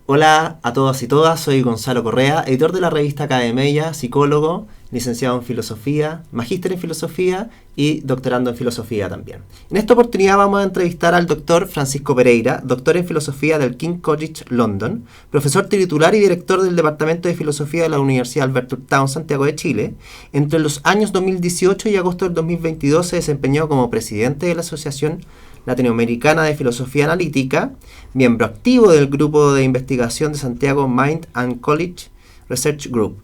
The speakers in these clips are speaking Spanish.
Hola a todos y todas, soy Gonzalo Correa, editor de la revista Academia, psicólogo, licenciado en filosofía, magíster en filosofía y doctorando en filosofía también. En esta oportunidad vamos a entrevistar al doctor Francisco Pereira, doctor en filosofía del King's College London, profesor titular y director del Departamento de Filosofía de la Universidad Albert Town, Santiago de Chile. Entre los años 2018 y agosto del 2022 se desempeñó como presidente de la Asociación Latinoamericana de Filosofía Analítica, miembro activo del grupo de investigación de Santiago Mind and College Research Group.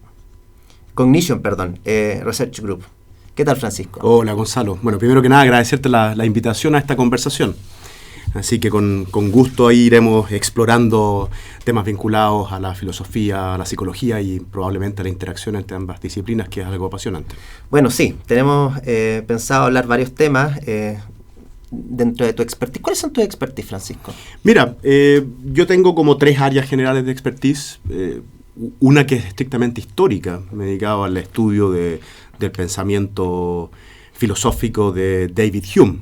Research Group. ¿Qué tal, Francisco? Hola, Gonzalo. Bueno, primero que nada agradecerte la invitación a esta conversación. Así que con gusto ahí iremos explorando temas vinculados a la filosofía, a la psicología y probablemente a la interacción entre ambas disciplinas, que es algo apasionante. Bueno, sí, tenemos pensado hablar varios temas dentro de tu expertise. ¿Cuáles son tus expertise, Francisco? Mira, yo tengo como 3 áreas generales de expertise. Una que es estrictamente histórica, me he dedicado al estudio del pensamiento filosófico de David Hume,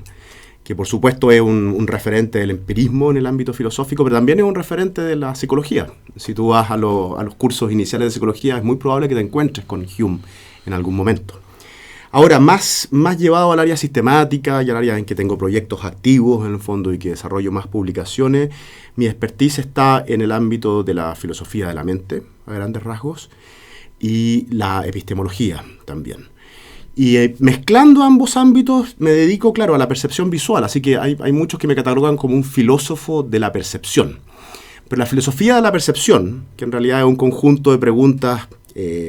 que por supuesto es un referente del empirismo en el ámbito filosófico, pero también es un referente de la psicología. Si tú vas a los cursos iniciales de psicología, es muy probable que te encuentres con Hume en algún momento. Ahora, más llevado al área sistemática y al área en que tengo proyectos activos en el fondo y que desarrollo más publicaciones, mi expertise está en el ámbito de la filosofía de la mente, a grandes rasgos, y la epistemología también. Y mezclando ambos ámbitos me dedico, claro, a la percepción visual, así que hay muchos que me catalogan como un filósofo de la percepción. Pero la filosofía de la percepción, que en realidad es un conjunto de preguntas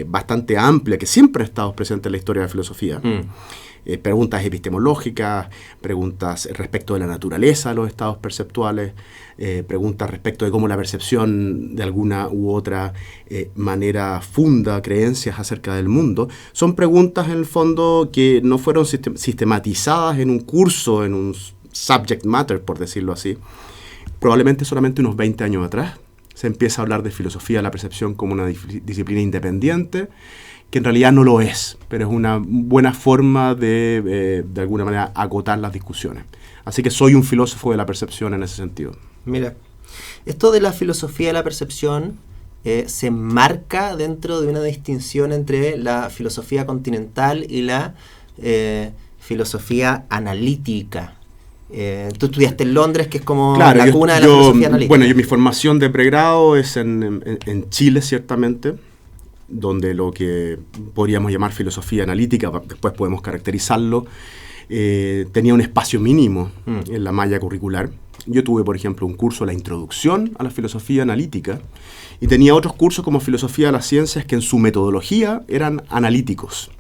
bastante amplia, que siempre ha estado presente en la historia de la filosofía. Preguntas epistemológicas, preguntas respecto de la naturaleza de los estados perceptuales, preguntas respecto de cómo la percepción de alguna u otra manera funda creencias acerca del mundo. Son preguntas en el fondo que no fueron sistematizadas en un curso, en un subject matter, por decirlo así, probablemente solamente unos 20 años atrás. Se empieza a hablar de filosofía de la percepción como una disciplina independiente, que en realidad no lo es, pero es una buena forma de alguna manera acotar las discusiones. Así que soy un filósofo de la percepción en ese sentido. Mira, esto de la filosofía de la percepción se marca dentro de una distinción entre la filosofía continental y la filosofía analítica. Tú estudiaste en Londres, que es como la cuna de la filosofía analítica. Bueno, mi formación de pregrado es en Chile, ciertamente, donde lo que podríamos llamar filosofía analítica, después podemos caracterizarlo, tenía un espacio mínimo en la malla curricular. Yo tuve, por ejemplo, un curso, la introducción a la filosofía analítica, y tenía otros cursos como filosofía de las ciencias que en su metodología eran analíticos.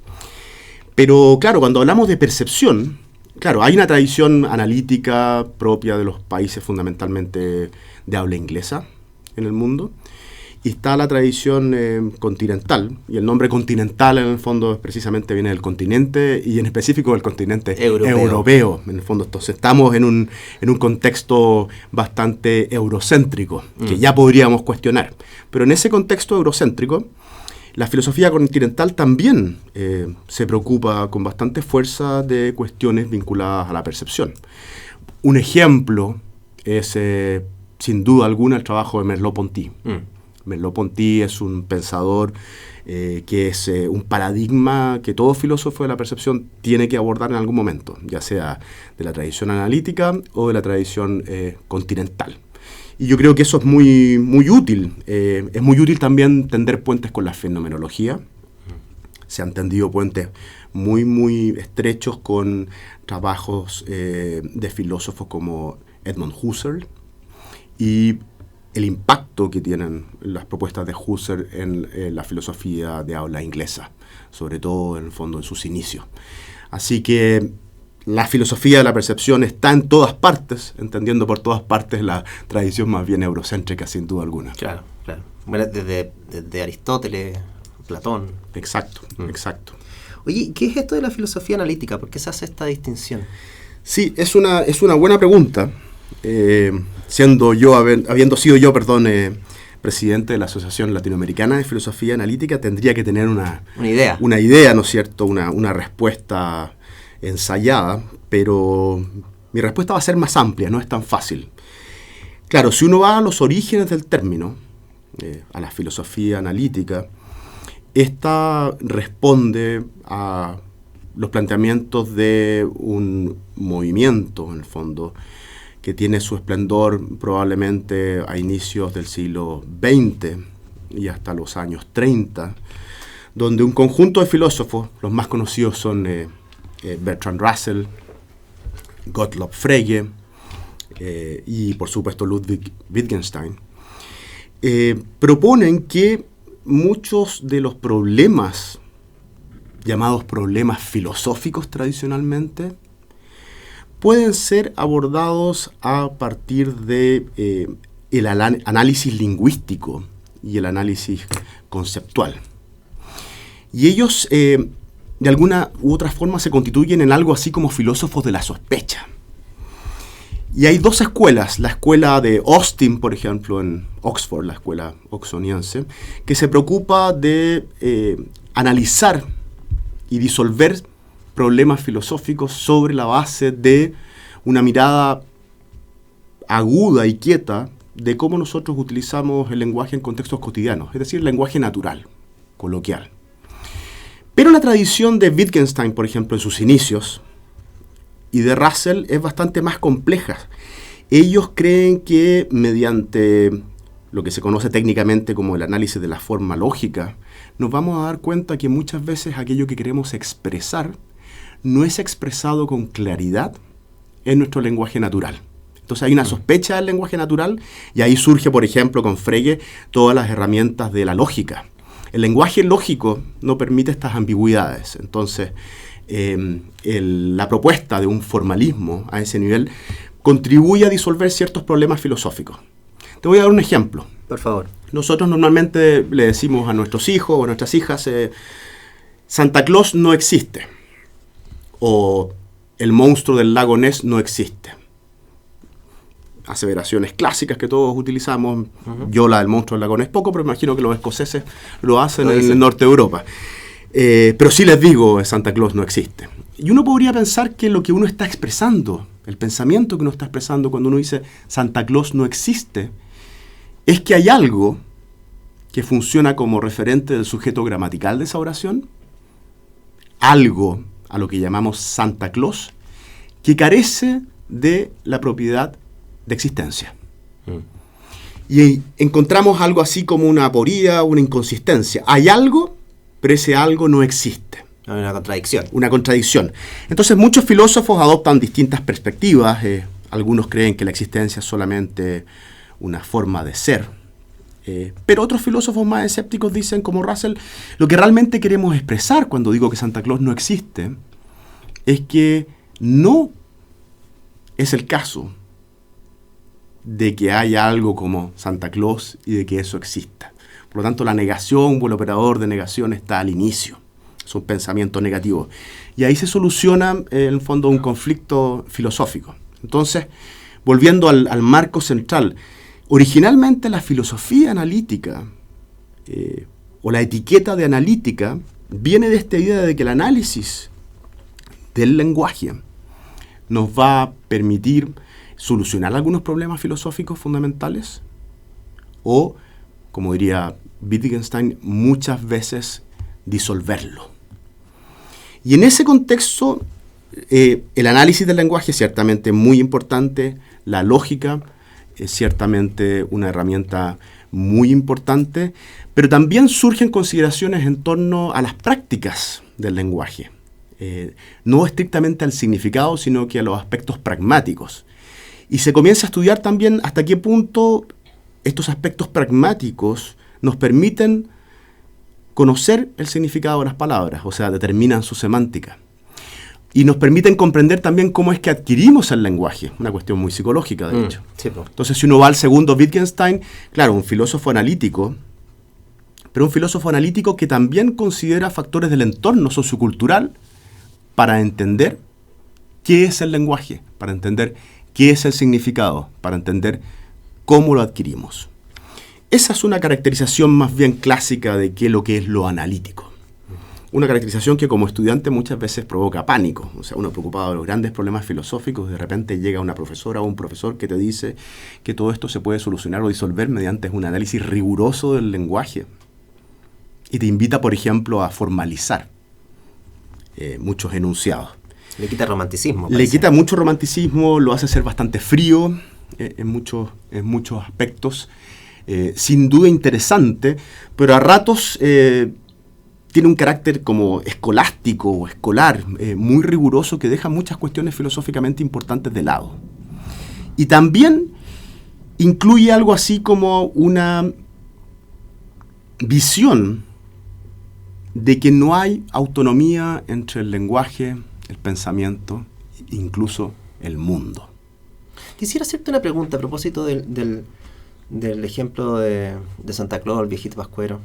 Pero claro, cuando hablamos de percepción, claro, hay una tradición analítica propia de los países fundamentalmente de habla inglesa en el mundo, y está la tradición continental, y el nombre continental en el fondo precisamente viene del continente, y en específico del continente europeo. En el fondo entonces estamos en un contexto bastante eurocéntrico, que ya podríamos cuestionar. Pero en ese contexto eurocéntrico, la filosofía continental también se preocupa con bastante fuerza de cuestiones vinculadas a la percepción. Un ejemplo es, sin duda alguna, el trabajo de Merleau-Ponty. Merleau-Ponty es un pensador que es un paradigma que todo filósofo de la percepción tiene que abordar en algún momento, ya sea de la tradición analítica o de la tradición continental. Y yo creo que eso es muy útil. Es muy útil también tender puentes con la fenomenología. Se han tendido puentes muy estrechos con trabajos de filósofos como Edmund Husserl, y el impacto que tienen las propuestas de Husserl en la filosofía de habla inglesa, sobre todo en el fondo en sus inicios. Así que la filosofía de la percepción está en todas partes, entendiendo por todas partes la tradición más bien eurocéntrica, sin duda alguna. Claro. Bueno, desde Aristóteles, Platón. Exacto. Oye, ¿qué es esto de la filosofía analítica? ¿Por qué se hace esta distinción? Sí, es una buena pregunta. Habiendo sido yo, presidente de la Asociación Latinoamericana de Filosofía Analítica, tendría que tener una idea, ¿no es cierto? Una respuesta ensayada, pero mi respuesta va a ser más amplia, no es tan fácil. Claro, si uno va a los orígenes del término, a la filosofía analítica, esta responde a los planteamientos de un movimiento, en el fondo, que tiene su esplendor probablemente a inicios del siglo XX y hasta los años 30, donde un conjunto de filósofos, los más conocidos son Bertrand Russell, Gottlob Frege y por supuesto Ludwig Wittgenstein, proponen que muchos de los problemas llamados problemas filosóficos tradicionalmente pueden ser abordados a partir de el análisis lingüístico y el análisis conceptual. Y ellos, de alguna u otra forma, se constituyen en algo así como filósofos de la sospecha. Y hay dos escuelas, la escuela de Austin, por ejemplo, en Oxford, la escuela oxoniense, que se preocupa de analizar y disolver problemas filosóficos sobre la base de una mirada aguda y quieta de cómo nosotros utilizamos el lenguaje en contextos cotidianos, es decir, el lenguaje natural, coloquial. Pero la tradición de Wittgenstein, por ejemplo, en sus inicios, y de Russell es bastante más compleja. Ellos creen que mediante lo que se conoce técnicamente como el análisis de la forma lógica, nos vamos a dar cuenta que muchas veces aquello que queremos expresar no es expresado con claridad en nuestro lenguaje natural. Entonces hay una sospecha del lenguaje natural y ahí surge, por ejemplo, con Frege, todas las herramientas de la lógica. El lenguaje lógico no permite estas ambigüedades. Entonces, la propuesta de un formalismo a ese nivel contribuye a disolver ciertos problemas filosóficos. Te voy a dar un ejemplo. Por favor. Nosotros normalmente le decimos a nuestros hijos o a nuestras hijas, Santa Claus no existe, o el monstruo del lago Ness no existe. Aseveraciones clásicas que todos utilizamos. Yo la del monstruo del lago Ness poco, pero me imagino que los escoceses lo hacen en el norte de Europa. Pero sí les digo, Santa Claus no existe. Y uno podría pensar que lo que uno está expresando, el pensamiento que uno está expresando cuando uno dice Santa Claus no existe, es que hay algo que funciona como referente del sujeto gramatical de esa oración, algo a lo que llamamos Santa Claus, que carece de la propiedad de existencia. Y encontramos algo así como una aporía, una inconsistencia. Hay algo, pero ese algo no existe. Una contradicción. Una contradicción. Entonces muchos filósofos adoptan distintas perspectivas. Algunos creen que la existencia es solamente una forma de ser. Pero otros filósofos más escépticos dicen, como Russell, lo que realmente queremos expresar cuando digo que Santa Claus no existe es que no es el caso de que haya algo como Santa Claus y de que eso exista. Por lo tanto, la negación o el operador de negación está al inicio. Es un pensamiento negativo. Y ahí se soluciona, en el fondo, un conflicto filosófico. Entonces, volviendo al marco central, originalmente la filosofía analítica o la etiqueta de analítica viene de esta idea de que el análisis del lenguaje nos va a permitir solucionar algunos problemas filosóficos fundamentales o, como diría Wittgenstein, muchas veces disolverlo. Y en ese contexto, el análisis del lenguaje es ciertamente muy importante, la lógica es ciertamente una herramienta muy importante, pero también surgen consideraciones en torno a las prácticas del lenguaje, no estrictamente al significado, sino que a los aspectos pragmáticos. Y se comienza a estudiar también hasta qué punto estos aspectos pragmáticos nos permiten conocer el significado de las palabras, o sea, determinan su semántica. Y nos permiten comprender también cómo es que adquirimos el lenguaje, una cuestión muy psicológica, de hecho. Sí, pues. Entonces, si uno va al segundo Wittgenstein, claro, un filósofo analítico, pero un filósofo analítico que también considera factores del entorno sociocultural para entender qué es el lenguaje, para entender qué es el significado, para entender cómo lo adquirimos. Esa es una caracterización más bien clásica de qué es lo analítico. una caracterización que como estudiante muchas veces provoca pánico. O sea, uno preocupado de los grandes problemas filosóficos, de repente llega una profesora o un profesor que te dice que todo esto se puede solucionar o disolver mediante un análisis riguroso del lenguaje. Y te invita, por ejemplo, a formalizar muchos enunciados. Le quita romanticismo. Le quita mucho romanticismo, lo hace ser bastante frío en muchos aspectos. Sin duda interesante, pero a ratos tiene un carácter como escolástico o escolar, muy riguroso, que deja muchas cuestiones filosóficamente importantes de lado. Y también incluye algo así como una visión de que no hay autonomía entre el lenguaje, el pensamiento, incluso el mundo. Quisiera hacerte una pregunta a propósito del ejemplo de Santa Claus, el viejito pascuero.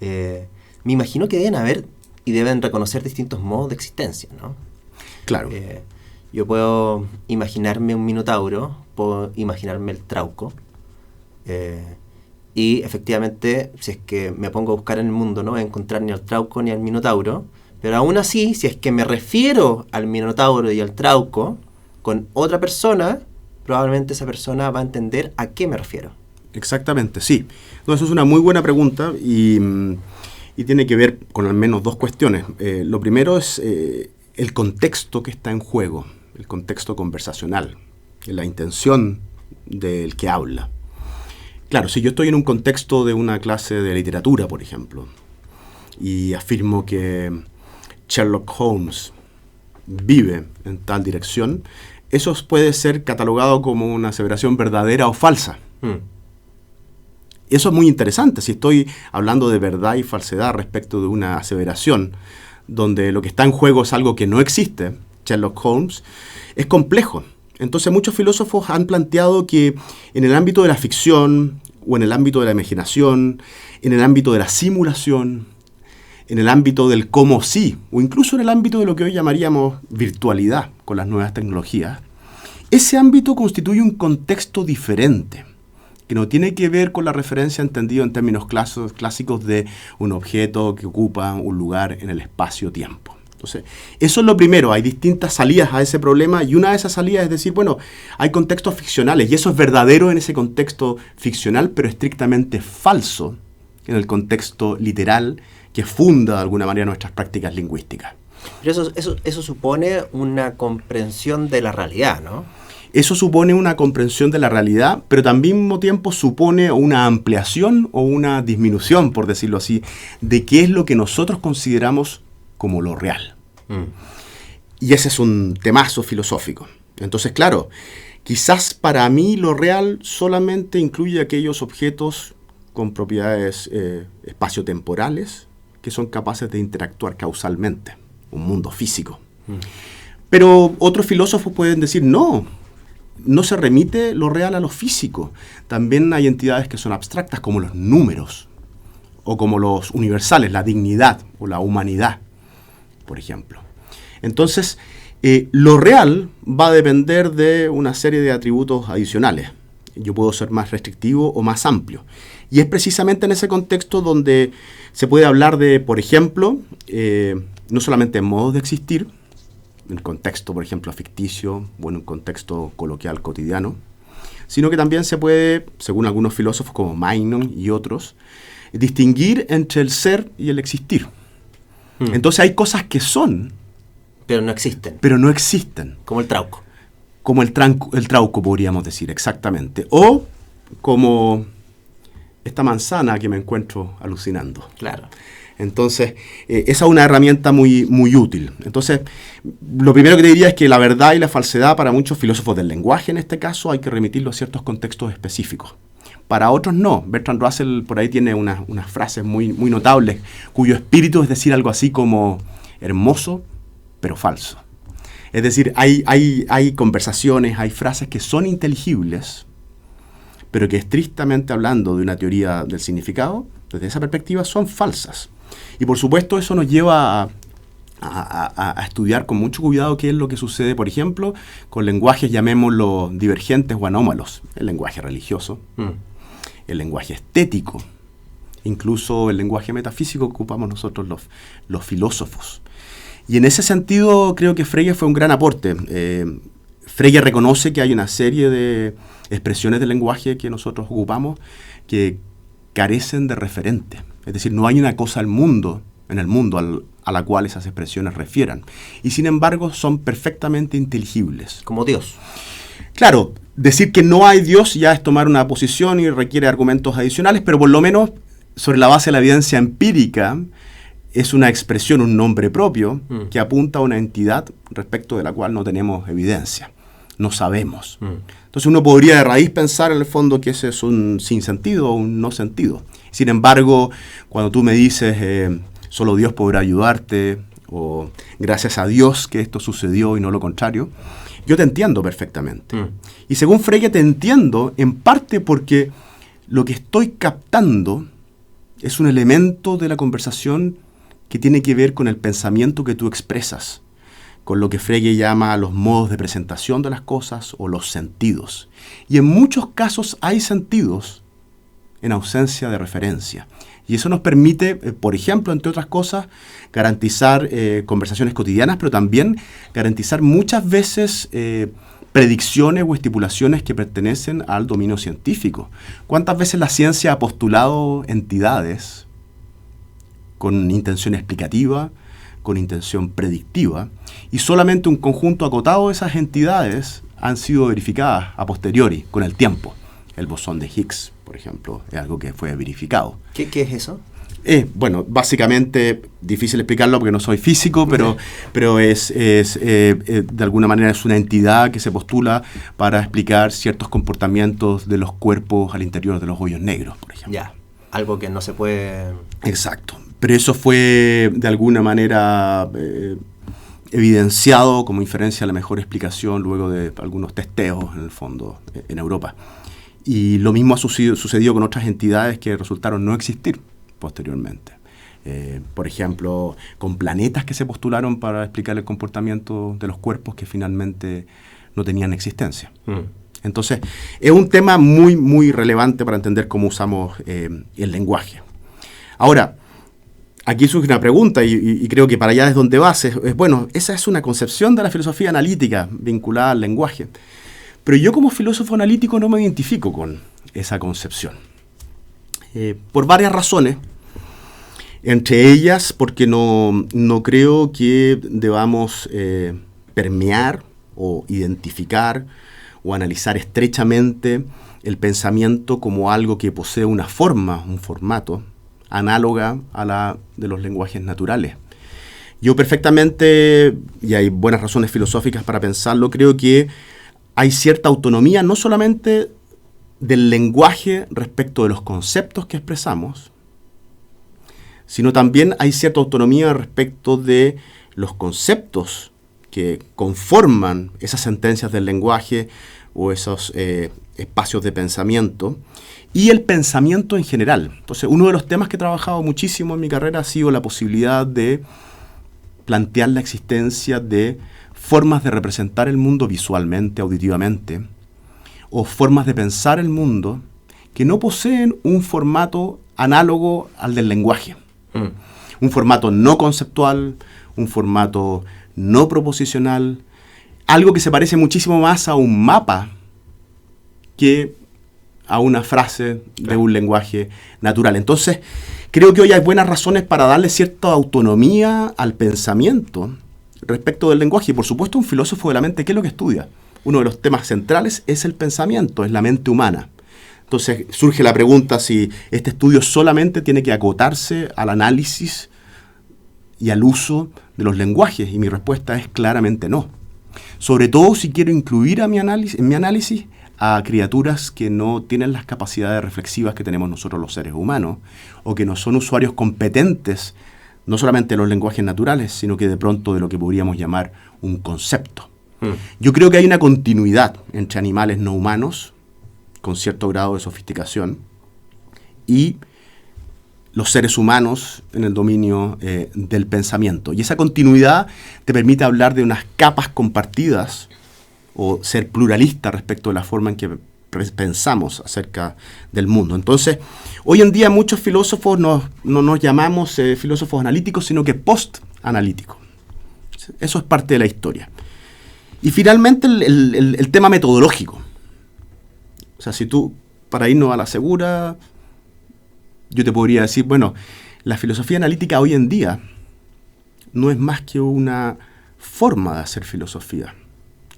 Me imagino que deben haber y deben reconocer distintos modos de existencia, ¿no? Claro. Yo puedo imaginarme un minotauro, puedo imaginarme el trauco, y efectivamente, si es que me pongo a buscar en el mundo, no voy a encontrar ni al trauco ni al minotauro, pero aún así, si es que me refiero al minotauro y al trauco con otra persona, probablemente esa persona va a entender a qué me refiero. Exactamente, sí. No, eso es una muy buena pregunta y tiene que ver con al menos dos cuestiones. Lo primero es el contexto que está en juego, el contexto conversacional, la intención del que habla. Claro, si yo estoy en un contexto de una clase de literatura, por ejemplo, y afirmo que Sherlock Holmes vive en tal dirección, eso puede ser catalogado como una aseveración verdadera o falsa. Eso es muy interesante. Si estoy hablando de verdad y falsedad respecto de una aseveración donde lo que está en juego es algo que no existe, Sherlock Holmes, es complejo. Entonces muchos filósofos han planteado que en el ámbito de la ficción o en el ámbito de la imaginación, en el ámbito de la simulación, en el ámbito del cómo sí, o incluso en el ámbito de lo que hoy llamaríamos virtualidad con las nuevas tecnologías, ese ámbito constituye un contexto diferente, que no tiene que ver con la referencia entendida en términos clásicos de un objeto que ocupa un lugar en el espacio-tiempo. Entonces, eso es lo primero, hay distintas salidas a ese problema y una de esas salidas es decir, bueno, hay contextos ficcionales y eso es verdadero en ese contexto ficcional, pero estrictamente falso en el contexto literal que funda de alguna manera nuestras prácticas lingüísticas. Pero eso supone una comprensión de la realidad, ¿no? Eso supone una comprensión de la realidad, pero también al mismo tiempo supone una ampliación o una disminución, por decirlo así, de qué es lo que nosotros consideramos como lo real. Y ese es un temazo filosófico. Entonces, claro, quizás para mí lo real solamente incluye aquellos objetos con propiedades espaciotemporales que son capaces de interactuar causalmente, un mundo físico. Pero otros filósofos pueden decir, no se remite lo real a lo físico. También hay entidades que son abstractas, como los números, o como los universales, la dignidad o la humanidad, por ejemplo. Entonces, lo real va a depender de una serie de atributos adicionales. Yo puedo ser más restrictivo o más amplio. Y es precisamente en ese contexto donde se puede hablar de, por ejemplo, no solamente modos de existir, en el contexto, por ejemplo, ficticio o en un contexto coloquial cotidiano, sino que también se puede, según algunos filósofos como Magnon y otros, distinguir entre el ser y el existir. Entonces hay cosas que son, pero no existen. Pero no existen. Como el trauco. Como el trauco, podríamos decir, exactamente. O como esta manzana que me encuentro alucinando. Claro. Entonces, esa es una herramienta muy, muy útil. Entonces, lo primero que te diría es que la verdad y la falsedad para muchos filósofos del lenguaje, en este caso, hay que remitirlo a ciertos contextos específicos. Para otros no. Bertrand Russell por ahí tiene unas frases muy, muy notables, cuyo espíritu es decir algo así como hermoso, pero falso. Es decir, hay conversaciones, hay frases que son inteligibles, pero que estrictamente hablando de una teoría del significado, desde esa perspectiva son falsas. Y por supuesto eso nos lleva a estudiar con mucho cuidado qué es lo que sucede, por ejemplo, con lenguajes, llamémoslo divergentes o anómalos, el lenguaje religioso, el lenguaje estético, incluso el lenguaje metafísico que ocupamos nosotros los filósofos. Y en ese sentido creo que Frege fue un gran aporte. Frege reconoce que hay una serie de expresiones del lenguaje que nosotros ocupamos que carecen de referente. Es decir, no hay una cosa en el mundo a la cual esas expresiones refieran. Y sin embargo son perfectamente inteligibles. Como Dios. Claro, decir que no hay Dios ya es tomar una posición y requiere argumentos adicionales, pero por lo menos sobre la base de la evidencia empírica es una expresión, un nombre propio que apunta a una entidad respecto de la cual no tenemos evidencia, no sabemos. Entonces uno podría de raíz pensar en el fondo que ese es un sinsentido o un no sentido. Sin embargo, cuando tú me dices solo Dios podrá ayudarte o gracias a Dios que esto sucedió y no lo contrario, yo te entiendo perfectamente. Y según Frege te entiendo en parte porque lo que estoy captando es un elemento de la conversación que tiene que ver con el pensamiento que tú expresas, con lo que Frege llama los modos de presentación de las cosas o los sentidos. Y en muchos casos hay sentidos en ausencia de referencia. Y eso nos permite, por ejemplo, entre otras cosas, garantizar conversaciones cotidianas, pero también garantizar muchas veces predicciones o estipulaciones que pertenecen al dominio científico. ¿Cuántas veces la ciencia ha postulado entidades con intención explicativa, con intención predictiva, y solamente un conjunto acotado de esas entidades han sido verificadas a posteriori, con el tiempo? El bosón de Higgs, por ejemplo, es algo que fue verificado. ¿Qué es eso? Bueno, básicamente, difícil explicarlo porque no soy físico, pero es de alguna manera es una entidad que se postula para explicar ciertos comportamientos de los cuerpos al interior de los hoyos negros, por ejemplo. Ya, algo que no se puede... Exacto, pero eso fue de alguna manera evidenciado como inferencia a la mejor explicación luego de algunos testeos, en el fondo, en Europa. Y lo mismo ha sucedido con otras entidades que resultaron no existir posteriormente. Por ejemplo, con planetas que se postularon para explicar el comportamiento de los cuerpos que finalmente no tenían existencia. Entonces, es un tema muy, muy relevante para entender cómo usamos el lenguaje. Ahora, aquí surge una pregunta y creo que para allá es donde vas. Bueno, esa es una concepción de la filosofía analítica vinculada al lenguaje. Pero yo como filósofo analítico no me identifico con esa concepción. Por varias razones. Entre ellas, porque no creo que debamos permear o identificar o analizar estrechamente el pensamiento como algo que posee una forma, un formato, análoga a la de los lenguajes naturales. Yo perfectamente, y hay buenas razones filosóficas para pensarlo, creo que hay cierta autonomía no solamente del lenguaje respecto de los conceptos que expresamos, sino también hay cierta autonomía respecto de los conceptos que conforman esas sentencias del lenguaje o esos espacios de pensamiento y el pensamiento en general. Entonces, uno de los temas que he trabajado muchísimo en mi carrera ha sido la posibilidad de plantear la existencia de formas de representar el mundo visualmente, auditivamente, o formas de pensar el mundo que no poseen un formato análogo al del lenguaje. Un formato no conceptual, un formato no proposicional, algo que se parece muchísimo más a un mapa que a una frase de un lenguaje natural. Entonces, creo que hoy hay buenas razones para darle cierta autonomía al pensamiento respecto del lenguaje. Y por supuesto, un filósofo de la mente, ¿qué es lo que estudia? Uno de los temas centrales es el pensamiento, es la mente humana. Entonces surge la pregunta si este estudio solamente tiene que acotarse al análisis y al uso de los lenguajes. Y mi respuesta es claramente no. Sobre todo si quiero incluir en mi análisis a criaturas que no tienen las capacidades reflexivas que tenemos nosotros los seres humanos, o que no son usuarios competentes, no solamente de los lenguajes naturales, sino que de pronto de lo que podríamos llamar un concepto. Yo creo que hay una continuidad entre animales no humanos, con cierto grado de sofisticación, y los seres humanos en el dominio del pensamiento. Y esa continuidad te permite hablar de unas capas compartidas, o ser pluralista respecto de la forma en que pensamos acerca del mundo. Entonces, hoy en día muchos filósofos no nos llamamos filósofos analíticos, sino que post-analíticos. Eso es parte de la historia. Y finalmente el tema metodológico. O sea, si tú, para irnos a la segura, yo te podría decir, bueno, la filosofía analítica hoy en día no es más que una forma de hacer filosofía,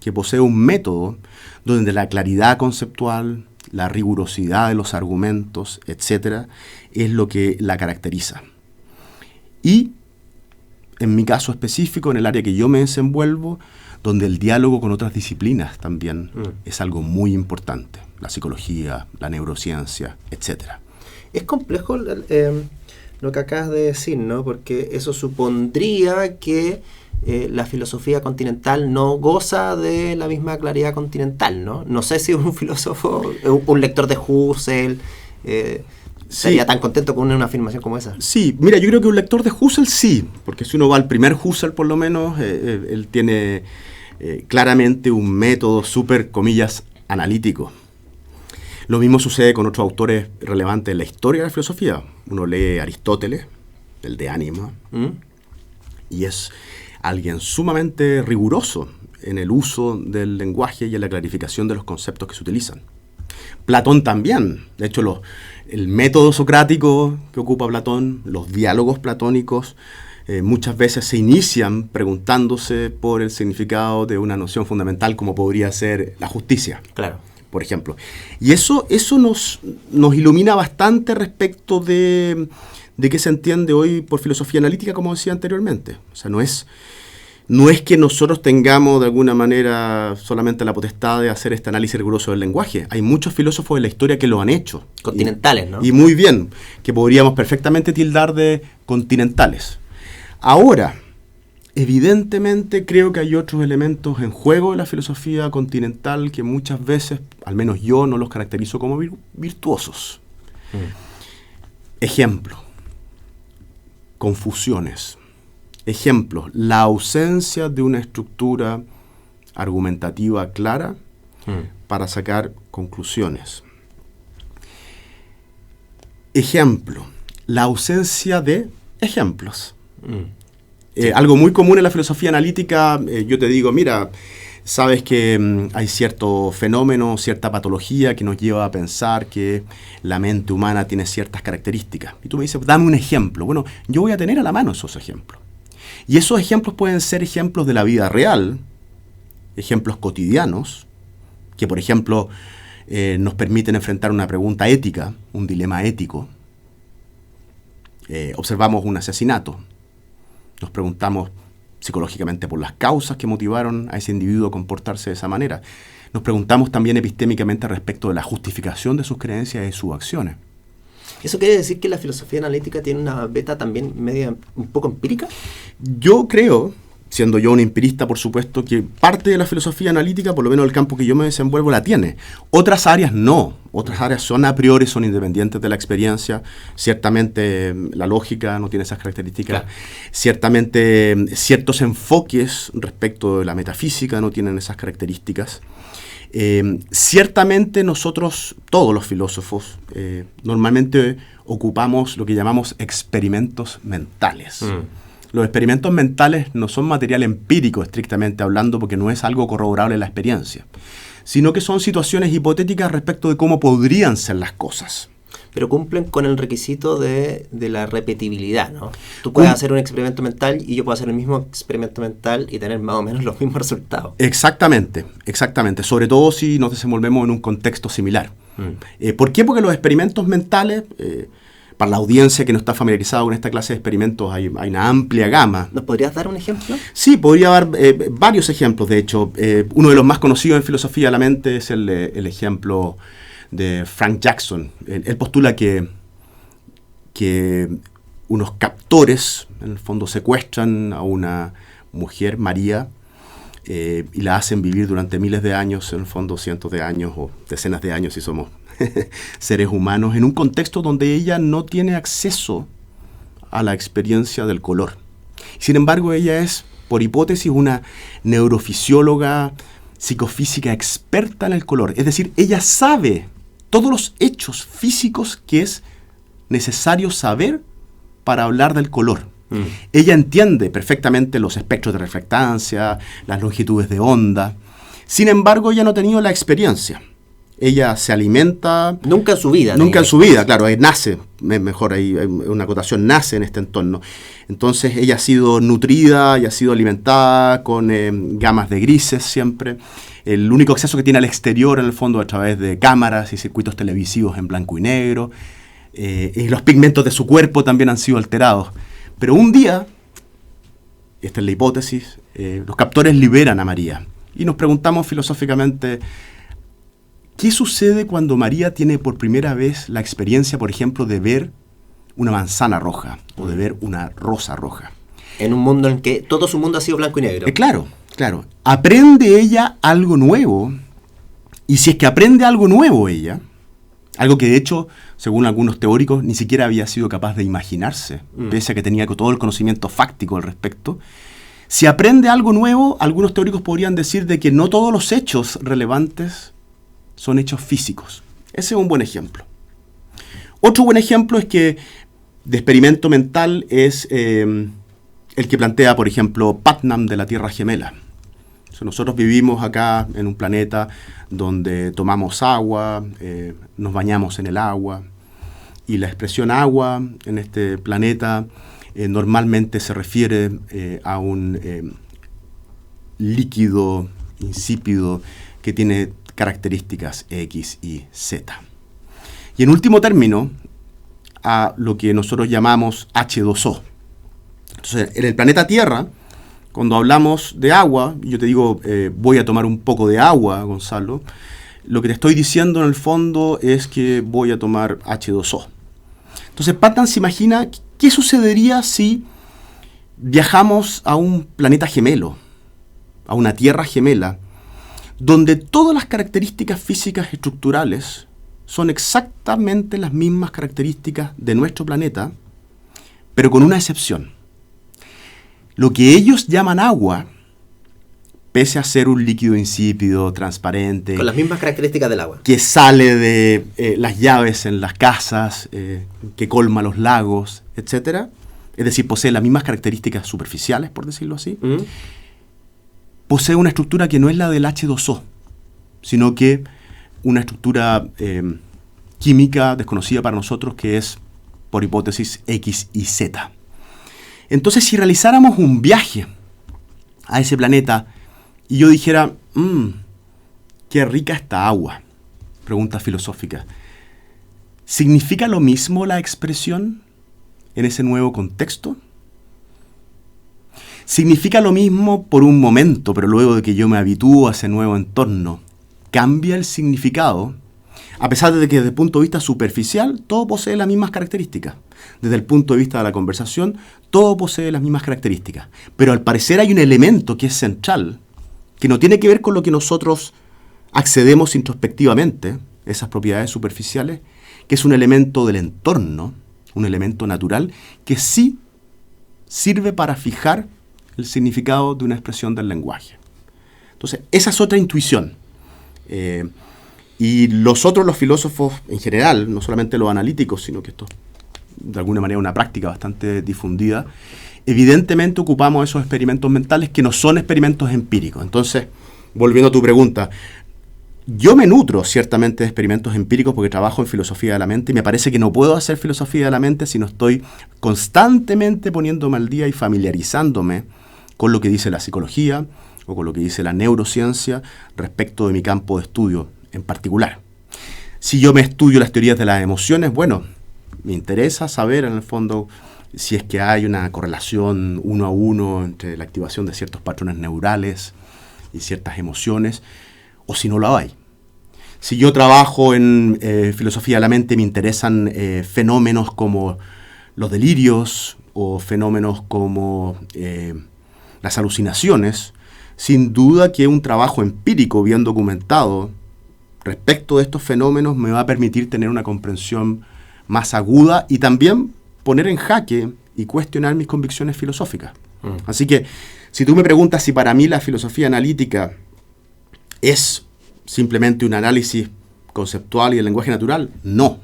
que posee un método donde la claridad conceptual, la rigurosidad de los argumentos, etcétera, es lo que la caracteriza. Y, en mi caso específico, en el área que yo me desenvuelvo, donde el diálogo con otras disciplinas también es algo muy importante. La psicología, la neurociencia, etcétera. Es complejo lo que acabas de decir, ¿no? Porque eso supondría que la filosofía continental no goza de la misma claridad continental, ¿no? No sé si un filósofo, un lector de Husserl, sería tan contento con una afirmación como esa. Sí, mira, yo creo que un lector de Husserl sí, porque si uno va al primer Husserl, por lo menos, él tiene claramente un método súper, comillas, analítico. Lo mismo sucede con otros autores relevantes en la historia de la filosofía. Uno lee Aristóteles, el de Ánima, y es alguien sumamente riguroso en el uso del lenguaje y en la clarificación de los conceptos que se utilizan. Platón también. De hecho, el método socrático que ocupa Platón, los diálogos platónicos, muchas veces se inician preguntándose por el significado de una noción fundamental como podría ser la justicia. Claro. Por ejemplo. Y eso nos ilumina bastante respecto de qué se entiende hoy por filosofía analítica, como decía anteriormente. O sea, no es que nosotros tengamos de alguna manera solamente la potestad de hacer este análisis riguroso del lenguaje. Hay muchos filósofos en la historia que lo han hecho. Continentales, ¿no? Y muy bien, que podríamos perfectamente tildar de continentales. Ahora, evidentemente creo que hay otros elementos en juego de la filosofía continental que muchas veces, al menos yo, no los caracterizo como virtuosos. Ejemplo, confusiones. Ejemplo, la ausencia de una estructura argumentativa clara para sacar conclusiones. Ejemplo, la ausencia de ejemplos. Algo muy común en la filosofía analítica, yo te digo, mira, sabes que hay cierto fenómeno, cierta patología que nos lleva a pensar que la mente humana tiene ciertas características. Y tú me dices, dame un ejemplo. Bueno, yo voy a tener a la mano esos ejemplos. Y esos ejemplos pueden ser ejemplos de la vida real, ejemplos cotidianos, que por ejemplo nos permiten enfrentar una pregunta ética, un dilema ético. Observamos un asesinato. Nos preguntamos psicológicamente por las causas que motivaron a ese individuo a comportarse de esa manera. Nos preguntamos también epistémicamente respecto de la justificación de sus creencias y sus acciones. ¿Eso quiere decir que la filosofía analítica tiene una beta también media un poco empírica? Yo creo, siendo yo un empirista, por supuesto, que parte de la filosofía analítica, por lo menos el campo que yo me desenvuelvo, la tiene. Otras áreas no. Otras áreas son a priori, son independientes de la experiencia. Ciertamente la lógica no tiene esas características. Claro. Ciertamente ciertos enfoques respecto de la metafísica no tienen esas características. Ciertamente nosotros, todos los filósofos, normalmente ocupamos lo que llamamos experimentos mentales. Los experimentos mentales no son material empírico, estrictamente hablando, porque no es algo corroborable en la experiencia, sino que son situaciones hipotéticas respecto de cómo podrían ser las cosas. Pero cumplen con el requisito de la repetibilidad, ¿no? Tú puedes hacer un experimento mental y yo puedo hacer el mismo experimento mental y tener más o menos los mismos resultados. Exactamente. Sobre todo si nos desenvolvemos en un contexto similar. ¿Por qué? Porque los experimentos mentales, para la audiencia que no está familiarizada con esta clase de experimentos, hay una amplia gama. ¿Nos podrías dar un ejemplo? Sí, podría dar varios ejemplos, de hecho. Uno de los más conocidos en filosofía de la mente es el ejemplo de Frank Jackson. Él postula que unos captores, en el fondo, secuestran a una mujer, María, y la hacen vivir durante miles de años, en el fondo cientos de años o decenas de años si somos seres humanos, en un contexto donde ella no tiene acceso a la experiencia del color. Sin embargo, ella es, por hipótesis, una neurofisióloga psicofísica experta en el color. Es decir, ella sabe todos los hechos físicos que es necesario saber para hablar del color. Ella entiende perfectamente los espectros de reflectancia, las longitudes de onda. Sin embargo, ella no ha tenido la experiencia. Ella se alimenta... Nunca en su vida. Nunca en su vida, claro. Nace, mejor ahí, una acotación, nace en este entorno. Entonces, ella ha sido nutrida y ha sido alimentada con gamas de grises siempre. El único acceso que tiene al exterior, en el fondo, a través de cámaras y circuitos televisivos en blanco y negro. Y los pigmentos de su cuerpo también han sido alterados. Pero un día, esta es la hipótesis, los captores liberan a María. Y nos preguntamos filosóficamente, ¿qué sucede cuando María tiene por primera vez la experiencia, por ejemplo, de ver una manzana roja o de ver una rosa roja? En un mundo en que todo su mundo ha sido blanco y negro. Claro. Aprende ella algo nuevo, y si es que aprende algo nuevo ella, algo que de hecho, según algunos teóricos, ni siquiera había sido capaz de imaginarse, pese a que tenía todo el conocimiento fáctico al respecto. Si aprende algo nuevo, algunos teóricos podrían decir de que no todos los hechos relevantes son hechos físicos. Ese es un buen ejemplo. Otro buen ejemplo es que de experimento mental es el que plantea, por ejemplo, Putnam de la Tierra Gemela. Nosotros vivimos acá en un planeta donde tomamos agua, nos bañamos en el agua, y la expresión agua en este planeta normalmente se refiere a un líquido insípido que tiene características X y Z. Y en último término, a lo que nosotros llamamos H2O. Entonces, en el planeta Tierra, cuando hablamos de agua, yo te digo, voy a tomar un poco de agua, Gonzalo, lo que te estoy diciendo en el fondo es que voy a tomar H2O. Entonces, Putnam se imagina qué sucedería si viajamos a un planeta gemelo, a una Tierra gemela, donde todas las características físicas estructurales son exactamente las mismas características de nuestro planeta, pero con una excepción. Lo que ellos llaman agua, pese a ser un líquido insípido, transparente... Con las mismas características del agua. Que sale de las llaves en las casas, que colma los lagos, etc. Es decir, posee las mismas características superficiales, por decirlo así. Posee una estructura que no es la del H2O, sino que una estructura química desconocida para nosotros, que es, por hipótesis, X y Z. Entonces, si realizáramos un viaje a ese planeta y yo dijera, qué rica esta agua, pregunta filosófica, ¿significa lo mismo la expresión en ese nuevo contexto? ¿Significa lo mismo por un momento, pero luego de que yo me habitúo a ese nuevo entorno, cambia el significado? A pesar de que desde el punto de vista superficial, todo posee las mismas características. Desde el punto de vista de la conversación, todo posee las mismas características. Pero al parecer hay un elemento que es central, que no tiene que ver con lo que nosotros accedemos introspectivamente, esas propiedades superficiales, que es un elemento del entorno, un elemento natural, que sí sirve para fijar el significado de una expresión del lenguaje. Entonces, esa es otra intuición. Y los filósofos en general, no solamente los analíticos, sino que esto de alguna manera una práctica bastante difundida, evidentemente ocupamos esos experimentos mentales que no son experimentos empíricos. Entonces, volviendo a tu pregunta, yo me nutro ciertamente de experimentos empíricos porque trabajo en filosofía de la mente y me parece que no puedo hacer filosofía de la mente si no estoy constantemente poniéndome al día y familiarizándome con lo que dice la psicología o con lo que dice la neurociencia respecto de mi campo de estudio en particular. Si yo me estudio las teorías de las emociones, bueno, me interesa saber en el fondo si es que hay una correlación 1 a 1 entre la activación de ciertos patrones neurales y ciertas emociones, o si no lo hay. Si yo trabajo en filosofía de la mente, me interesan fenómenos como los delirios o fenómenos como las alucinaciones, sin duda que un trabajo empírico bien documentado respecto de estos fenómenos me va a permitir tener una comprensión más aguda y también poner en jaque y cuestionar mis convicciones filosóficas. Así que, si tú me preguntas si para mí la filosofía analítica ¿Es simplemente un análisis conceptual y el lenguaje natural? No.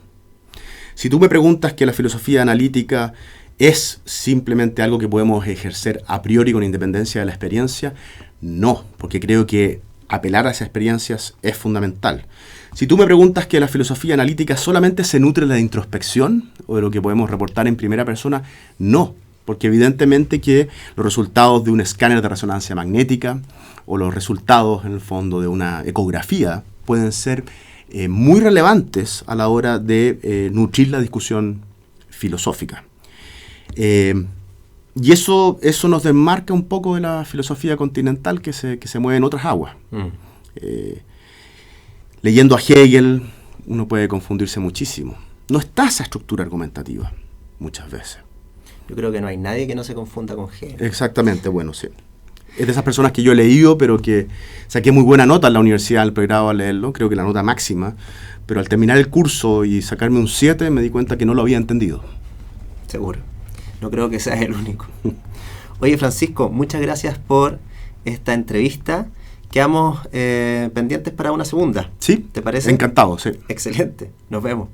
Si tú me preguntas que la filosofía analítica es simplemente algo que podemos ejercer a priori con independencia de la experiencia, no, porque creo que apelar a esas experiencias es fundamental. Si tú me preguntas que la filosofía analítica solamente se nutre de la introspección o de lo que podemos reportar en primera persona, no, porque evidentemente que los resultados de un escáner de resonancia magnética o los resultados, en el fondo, de una ecografía pueden ser muy relevantes a la hora de nutrir la discusión filosófica. Y eso nos desmarca un poco de la filosofía continental que se mueve en otras aguas. Leyendo a Hegel, uno puede confundirse muchísimo. No está esa estructura argumentativa, muchas veces. Yo creo que no hay nadie que no se confunda con Hegel. Exactamente, bueno, sí. Es de esas personas que yo he leído, pero que saqué muy buena nota en la universidad al pregrado al leerlo, creo que la nota máxima, pero al terminar el curso y sacarme un 7 me di cuenta que no lo había entendido. Seguro. No creo que seas el único. Oye, Francisco, muchas gracias por esta entrevista. Quedamos pendientes para una segunda. Sí, ¿te parece? Encantado, sí. Excelente. Nos vemos.